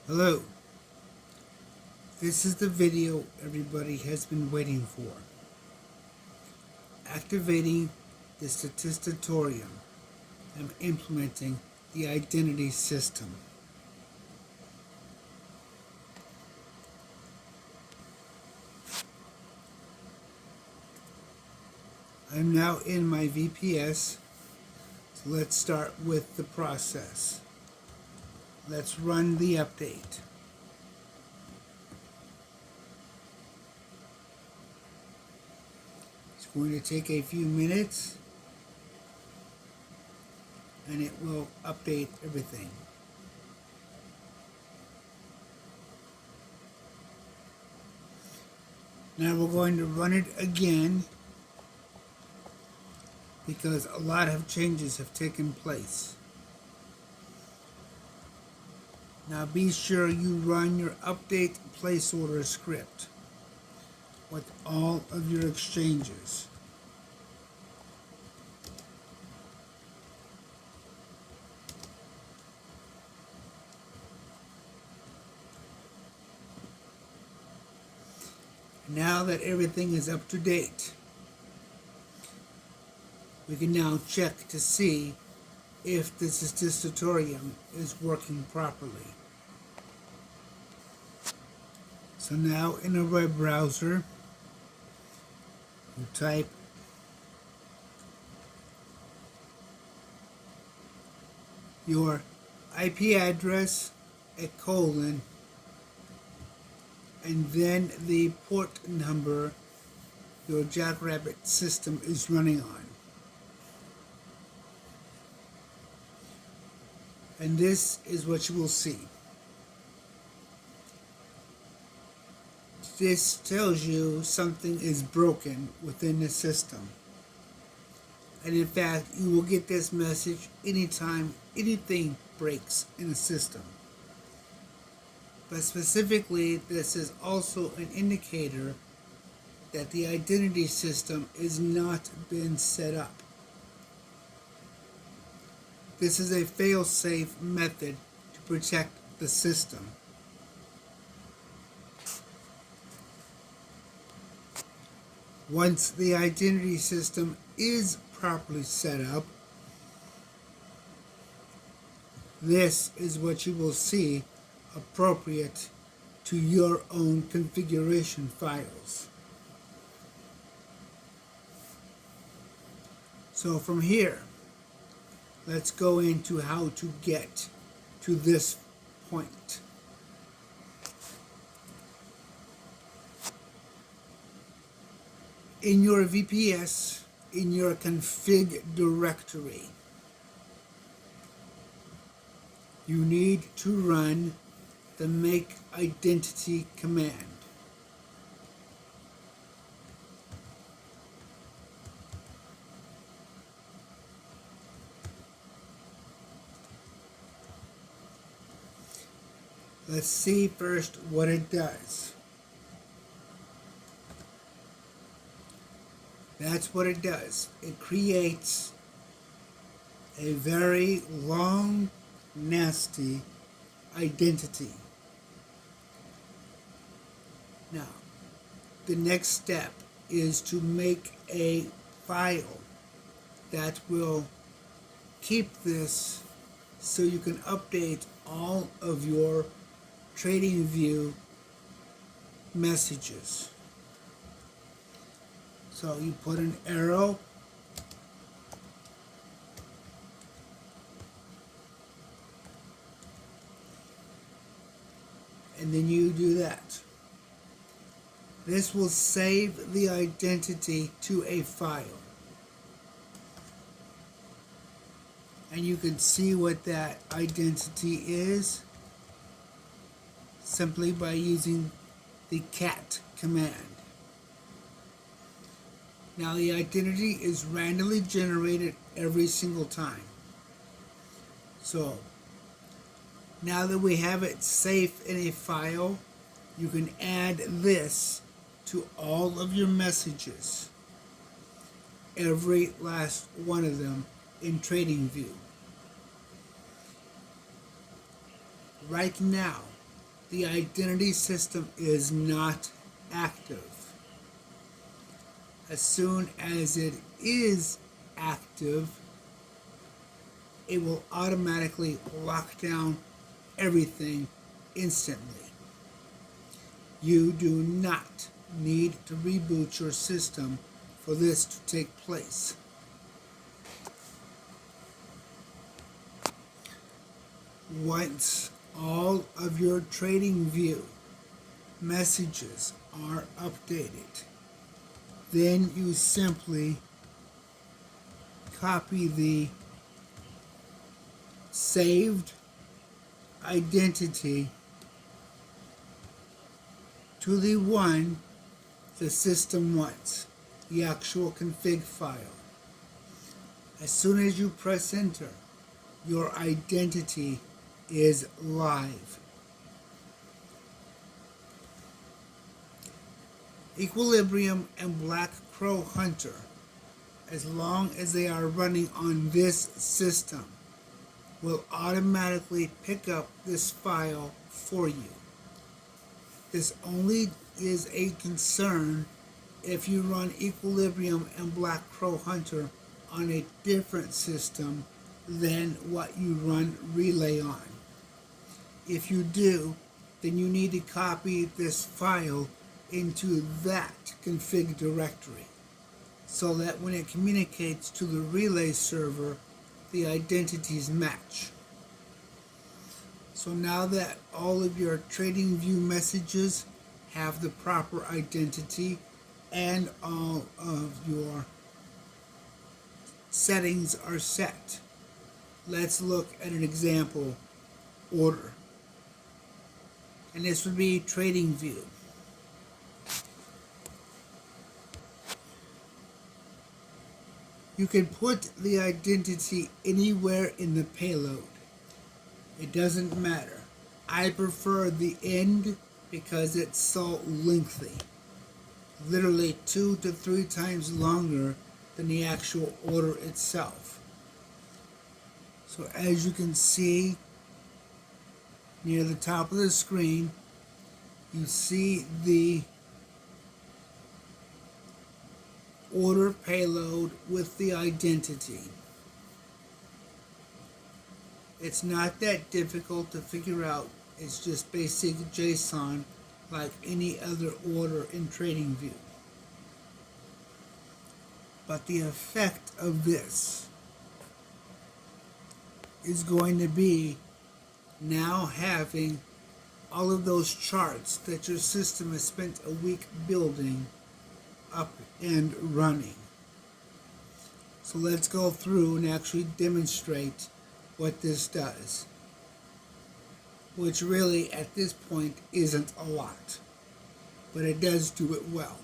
Hello, this is the video everybody has been waiting for. Activating the Statistatorium and implementing the identity system. I'm now in my VPS, so let's start with the process. Let's run the update. It's going to take a few minutes and it will update everything. Now we're going to run it again because a lot of changes have taken place. Now be sure you run your update placeholder script with all of your exchanges. Now that everything is up to date, we can now check to see if the Statistatorium is working properly. So now in a web browser, you type your IP address, a colon, and then the port number your Jackrabbit system is running on. And this is what you will see. This tells you something is broken within the system. And in fact, you will get this message anytime anything breaks in a system. But specifically, this is also an indicator that the identity system is not been set up. This is a fail-safe method to protect the system. Once the identity system is properly set up, this is what you will see appropriate to your own configuration files. So from here, let's go into how to get to this point. In your VPS, in your config directory, you need to run the make identity command. Let's see first what it does. That's what it does. It creates a very long, nasty identity. Now, the next step is to make a file that will keep this so you can update all of your TradingView messages. So you put an arrow, and then you do that. This will save the identity to a file. And you can see what that identity is simply by using the cat command. Now the identity is randomly generated every single time. So now that we have it safe in a file, you can add this to all of your messages, every last one of them in TradingView. Right now, the identity system is not active. As soon as it is active, it will automatically lock down everything instantly. You do not need to reboot your system for this to take place. Once all of your TradingView messages are updated, then you simply copy the saved identity to the one the system wants, the actual config file. As soon as you press enter, your identity is live. Equilibrium and Black Crow Hunter, as long as they are running on this system, will automatically pick up this file for you. This only is a concern if you run Equilibrium and Black Crow Hunter on a different system than what you run Relay on. If you do, then you need to copy this file into that config directory so that when it communicates to the Relay server, the identities match. So now that all of your TradingView messages have the proper identity and all of your settings are set, let's look at an example order. And this would be TradingView. You can put the identity anywhere in the payload. It doesn't matter. I prefer the end because it's so lengthy. Literally 2 to 3 times longer than the actual order itself. So as you can see near the top of the screen, you see the order payload with the identity. It's not that difficult to figure out. It's just basic JSON like any other order in TradingView. But the effect of this is going to be now having all of those charts that your system has spent a week building up and running. So let's go through and actually demonstrate what this does, which really at this point isn't a lot, but it does do it well.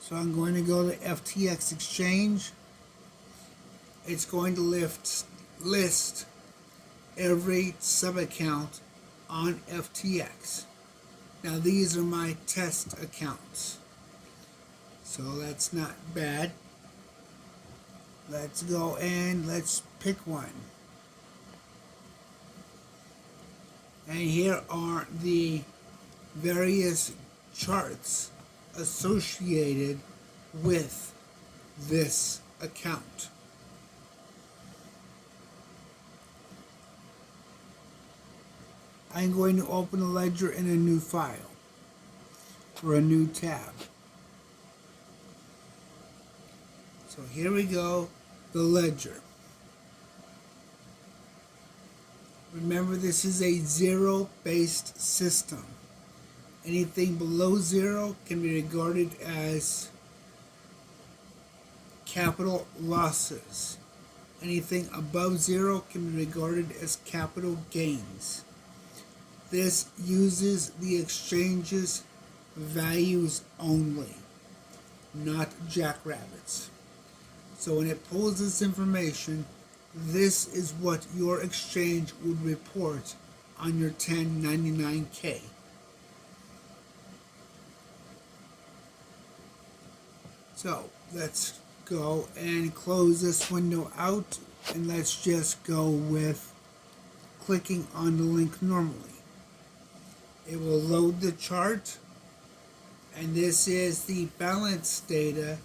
So I'm going to go to FTX Exchange. It's going to list every sub-account on FTX. Now these are my test accounts, so that's not bad. Let's go and let's pick one. And here are the various charts associated with this account. I'm going to open a ledger in a new file or a new tab. So here we go, the ledger. Remember, this is a zero-based system. Anything below zero can be regarded as capital losses. Anything above zero can be regarded as capital gains. This uses the exchange's values only, not Jackrabbits. So when it pulls this information, this is what your exchange would report on your 1099K. So let's go and close this window out, and let's just go with clicking on the link normally. It will load the chart, and this is the balance data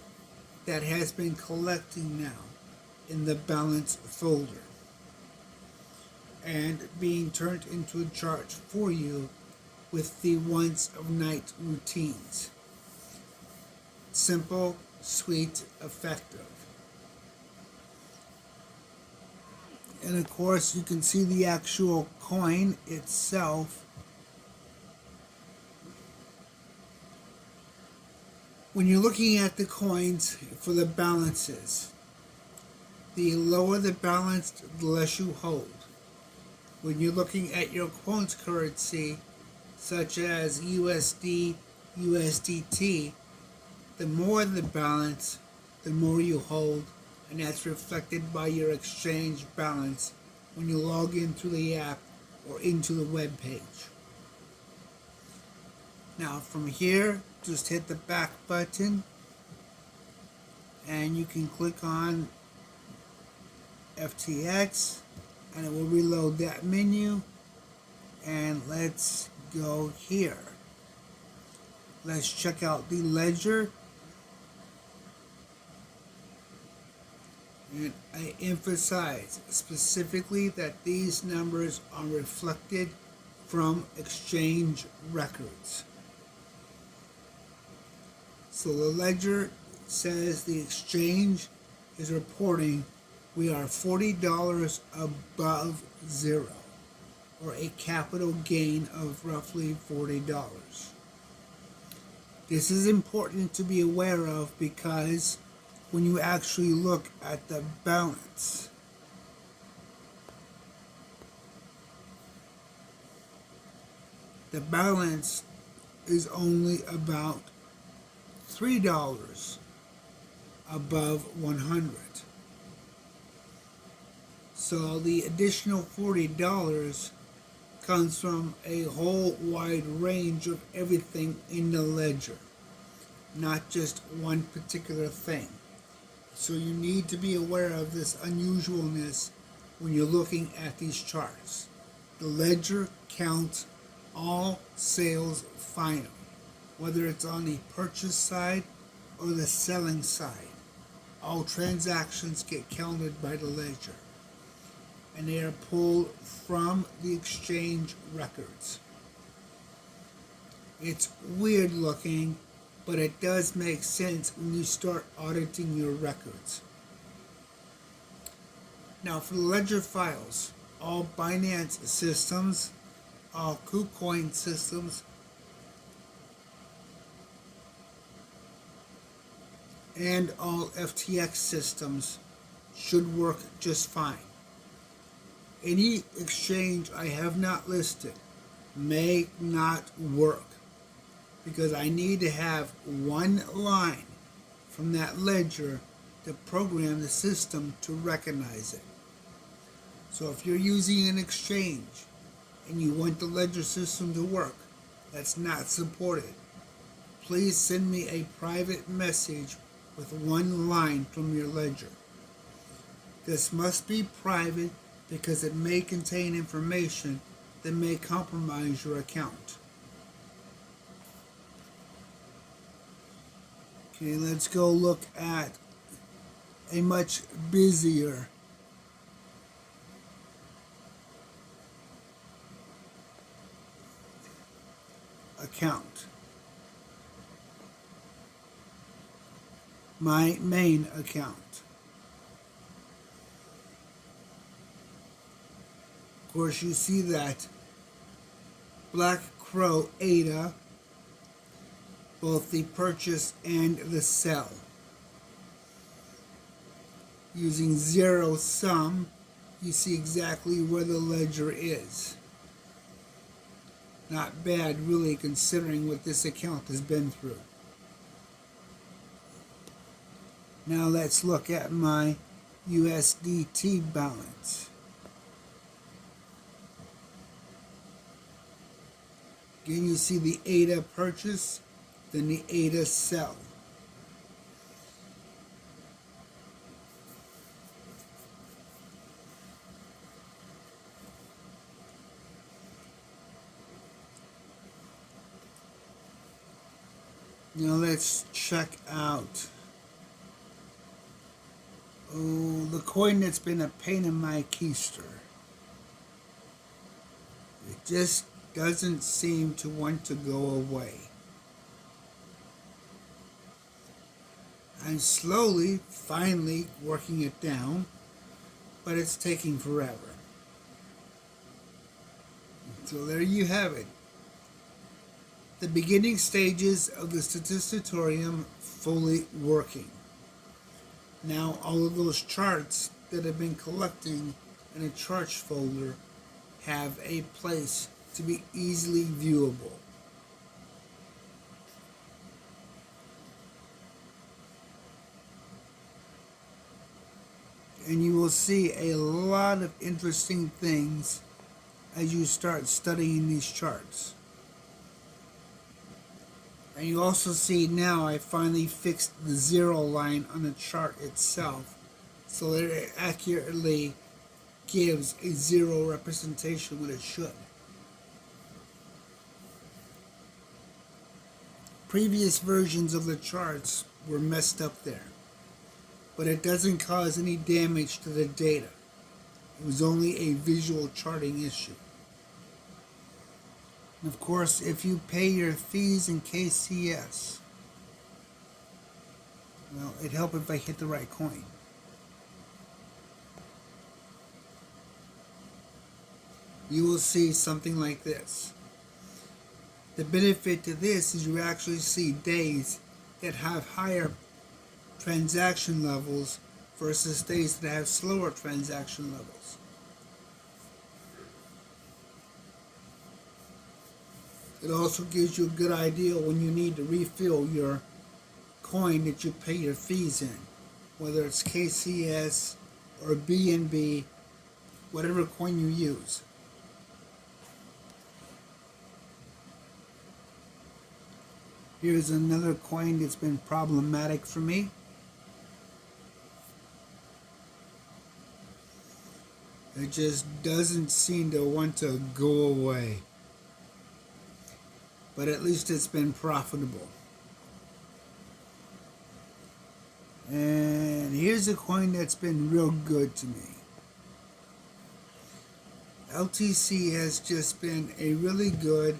that has been collecting now in the balance folder and being turned into a chart for you with the once of night routines. Simple, sweet, effective. And of course you can see the actual coin itself. When you're looking at the coins for the balances, the lower the balance, the less you hold. When you're looking at your quote currency, such as USD, USDT, the more the balance, the more you hold, and that's reflected by your exchange balance when you log into the app or into the web page. Now from here, just hit the back button and you can click on FTX and it will reload that menu. And let's go here. Let's check out the ledger. And I emphasize specifically that these numbers are reflected from exchange records. So the ledger says the exchange is reporting we are $40 above zero, or a capital gain of roughly $40. This is important to be aware of because when you actually look at the balance, the balance is only about $3 above 100. So the additional $40 comes from a whole wide range of everything in the ledger, not just one particular thing. So you need to be aware of this unusualness when you're looking at these charts. The ledger counts all sales final, whether it's on the purchase side or the selling side. All transactions get counted by the ledger, and they are pulled from the exchange records. It's weird looking, but it does make sense when you start auditing your records. Now for the ledger files, all Binance systems, all KuCoin systems, and all FTX systems should work just fine. Any exchange I have not listed may not work because I need to have one line from that ledger to program the system to recognize it. So if you're using an exchange and you want the ledger system to work that's not supported, please send me a private message with one line from your ledger. This must be private because it may contain information that may compromise your account. Okay, let's go look at a much busier account. My main account. Of course, you see that Black Crow ADA, both the purchase and the sell. Using zero sum, you see exactly where the ledger is. Not bad, really, considering what this account has been through. Now let's look at my USDT balance. Again, you see the ADA purchase, then the ADA sell. Now let's check out the coin that's been a pain in my keister. It just doesn't seem to want to go away. I'm slowly, finally working it down, but it's taking forever. So there you have it. The beginning stages of the Statistatorium fully working. Now all of those charts that have been collecting in a charts folder have a place to be easily viewable. And you will see a lot of interesting things as you start studying these charts. And you also see now I finally fixed the zero line on the chart itself so that it accurately gives a zero representation when it should. Previous versions of the charts were messed up there, but it doesn't cause any damage to the data. It was only a visual charting issue. And of course, if you pay your fees in KCS, well, it'd help if I hit the right coin. You will see something like this. The benefit to this is you actually see days that have higher transaction levels versus days that have slower transaction levels. It also gives you a good idea when you need to refill your coin that you pay your fees in, whether it's KCS or BNB, whatever coin you use. Here's another coin that's been problematic for me. It just doesn't seem to want to go away. But at least it's been profitable. And here's a coin that's been real good to me. LTC has just been a really good,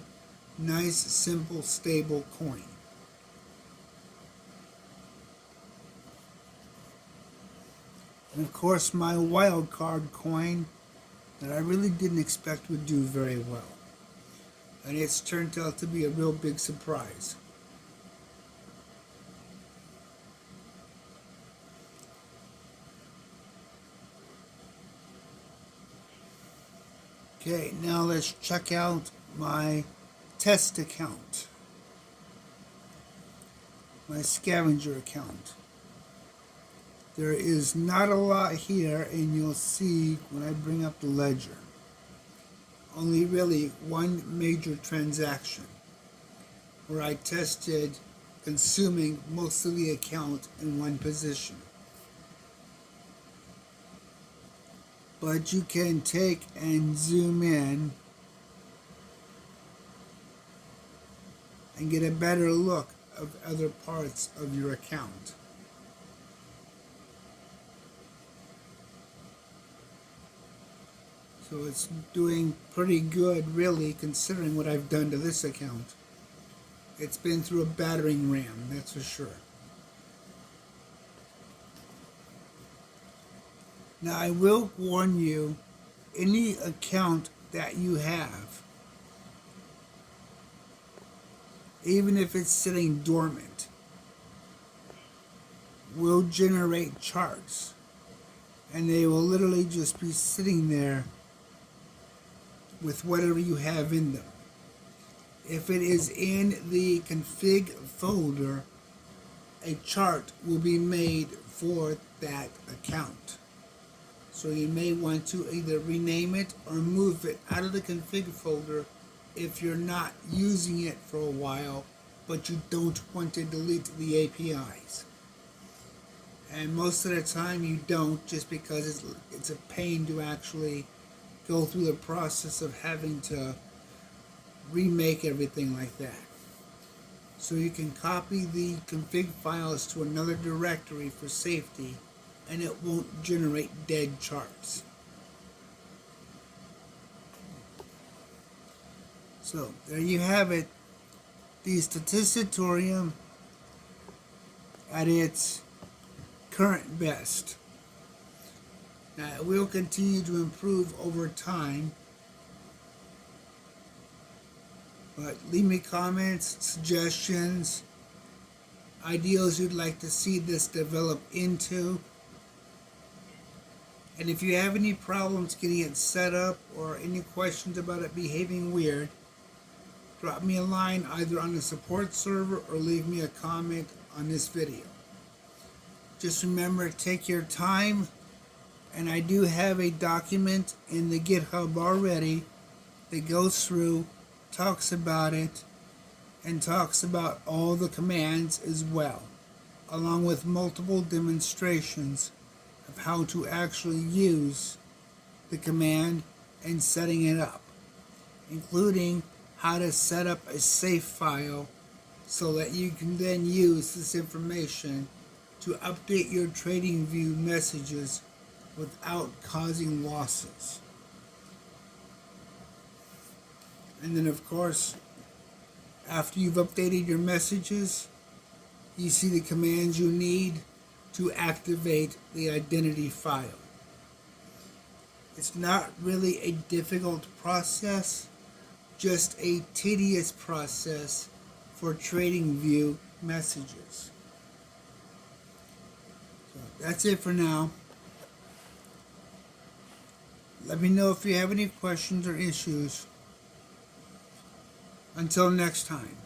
nice, simple, stable coin. And of course my wildcard coin that I really didn't expect would do very well. And it's turned out to be a real big surprise. Okay, now let's check out my test account, my scavenger account. There is not a lot here, and you'll see when I bring up the ledger. Only really one major transaction where I tested consuming most of the account in one position. But you can take and zoom in and get a better look of other parts of your account. So it's doing pretty good, really, considering what I've done to this account. It's been through a battering ram, that's for sure. Now, I will warn you, any account that you have, even if it's sitting dormant, will generate charts. And they will literally just be sitting there with whatever you have in them. If it is in the config folder, a chart will be made for that account. So you may want to either rename it or move it out of the config folder if you're not using it for a while, but you don't want to delete the APIs. And most of the time you don't, just because it's a pain to actually go through the process of having to remake everything like that. so you can copy the config files to another directory for safety, and it won't generate dead charts. So there you have it, the Statistatorium at its current best. Now it will continue to improve over time, but leave me comments, suggestions, ideas you'd like to see this develop into. And if you have any problems getting it set up or any questions about it behaving weird, drop me a line either on the support server or leave me a comment on this video. Just remember, take your time, and I do have a document in the GitHub already that goes through, talks about it, and talks about all the commands as well, along with multiple demonstrations of how to actually use the command and setting it up, including how to set up a safe file so that you can then use this information to update your TradingView messages without causing losses. And then of course, after you've updated your messages, you see the commands you need to activate the identity file. It's not really a difficult process, just a tedious process for TradingView messages. So that's it for now. Let me know if you have any questions or issues. Until next time.